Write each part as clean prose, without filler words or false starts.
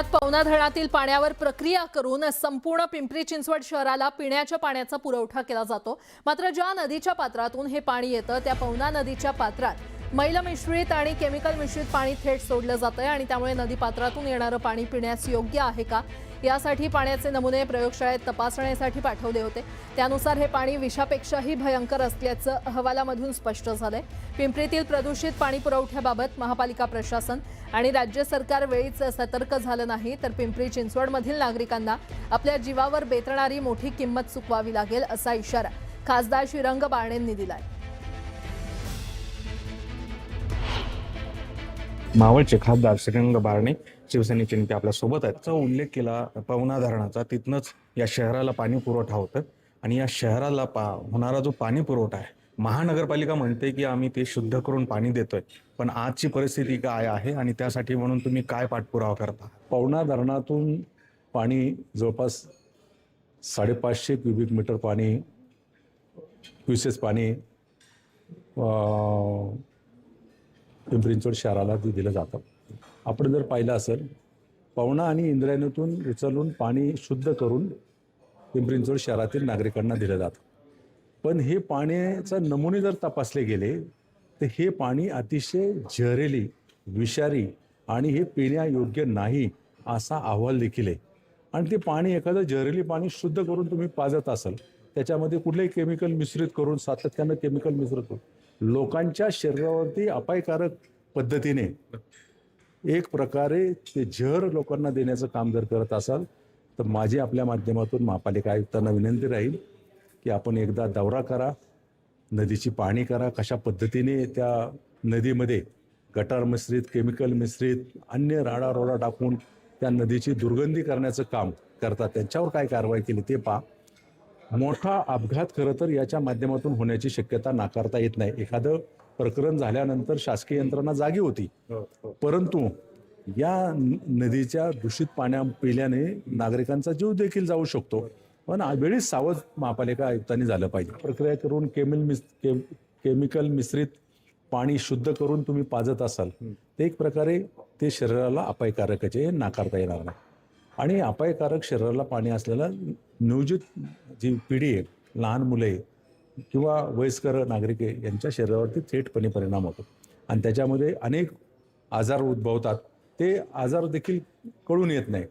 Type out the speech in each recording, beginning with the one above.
पुण्यात पवना धरणातील पाण्यावर प्रक्रिया करून संपूर्ण पिंपरी चिंचवड शहराला पिण्याच्या पाण्याचा पुरवठा केला जातो। मात्र ज्या नदीच्या पात्रातून हे पाणी येतं त्या पवना नदीच्या पात्रात मैल मिश्रित आणि केमिकल मिश्रित पाणी थेट सोडलं जातंय आणि त्यामुळे नदी पात्रातून येणारं पाणी पिण्यास योग्य आहे का यासाठी पाण्याचे नमुने प्रयोगशाळेत तपासण्यासाठी पाठवले होते। त्यानुसार हे पाणी विषापेक्षाही भयंकर असल्याचं अहवालामधून स्पष्ट झालंय। पिंपरीतील प्रदूषित पाणी पुरवठ्याबाबत महापालिका प्रशासन आणि राज्य सरकार वेळीच सतर्क झालं नाही तर पिंपरी चिंचवडमधील नागरिकांना आपल्या जीवावर बेतणारी मोठी किंमत चुकवावी लागेल असा इशारा खासदार श्रीरंग बारणेंनी दिलाय। मावळचे खासदार श्रीरंग बारणे शिवसेनेचे नेते आपल्या सोबत आहेत। त्याचा उल्लेख केला पवना धरणाचा, तिथनंच या शहराला पाणी पुरवठा होतं आणि या शहराला होणारा जो पाणी पुरवठा आहे, महानगरपालिका म्हणते की आम्ही ते शुद्ध करून पाणी देतोय, पण आजची परिस्थिती काय आहे आणि त्यासाठी म्हणून तुम्ही काय पाठपुरावा करता? पवना धरणातून पाणी जवळपास 550 क्युबिक मीटर पाणी क्युसेस पाणी पिंपरी चिंचवड शहराला दिलं जातं। आपण जर पाहिलं असेल, पवना आणि इंद्रायणीतून उचलून पाणी शुद्ध करून पिंपरी चिंचवड शहरातील नागरिकांना दिलं जातं। पण हे पाण्याचे नमुने जर तपासले गेले तर हे पाणी अतिशय जहरीली, विषारी आणि हे पिण्यायोग्य नाही असा अहवाल देखील आहे। आणि ते पाणी एखादं जहरीली पाणी शुद्ध करून तुम्ही पाजत असाल, त्याच्यामध्ये कुठलेही केमिकल मिश्रित करून, सातत्यानं केमिकल मिश्रित करून लोकांच्या शरीरावरती अपायकारक पद्धतीने एक प्रकारे ते जहर लोकांना देण्याचं काम जर करत असाल तर माझी आपल्या माध्यमातून महापालिका आयुक्तांना विनंती राहील की आपण एकदा दौरा करा, नदीची पाहणी करा, कशा पद्धतीने त्या नदीमध्ये गटार मिश्रित, केमिकल मिश्रित, अन्य राडारोडा टाकून त्या नदीची दुर्गंधी करण्याचं काम करतात, त्यांच्यावर काय कारवाई केली ते पहा। मोठा अपघात खरं तर याच्या माध्यमातून होण्याची शक्यता नाकारता येत नाही। एखादं प्रकरण झाल्यानंतर शासकीय यंत्रणा जागी होती, परंतु या नदीच्या दूषित पाण्या पिल्याने नागरिकांचा जीव देखील जाऊ शकतो। पण वेळीच सावध महापालिका आयुक्तांनी झालं पाहिजे। प्रक्रिया करून केमिकल मिश्रित पाणी शुद्ध करून तुम्ही पाजत असाल ते एक प्रकारे ते शरीराला अपायकारक आहे, नाकारता येणार नाही। आणि अपायकारक शरीराला पाणी असलेला नियोजित जी पिढी आहे, लहान मुले किंवा वयस्कर नागरिक आहे, यांच्या शरीरावरती थेटपणे परिणाम होतो आणि त्याच्यामध्ये अनेक आजार उद्भवतात। ते आजार देखील कळून येत नाही।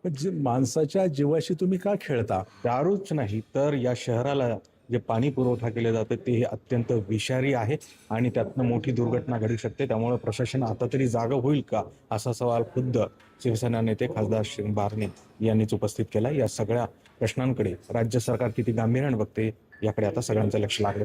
पण माणसाच्या जीवाशी तुम्ही का खेळता? दारूच नाही तर या शहराला जे पाणी पुरवठा केले जाते ते अत्यंत विषारी आहे आणि त्यातनं मोठी दुर्घटना घडू शकते। त्यामुळे प्रशासन आता तरी जागा होईल का असा सवाल खुद्द शिवसेना नेते खासदार श्रीरंग बारणे यांनीच उपस्थित केला। या सगळ्या प्रश्नांकडे राज्य सरकार किती गांभीर्याने बघते याकडे आता सगळ्यांचं लक्ष लागलं।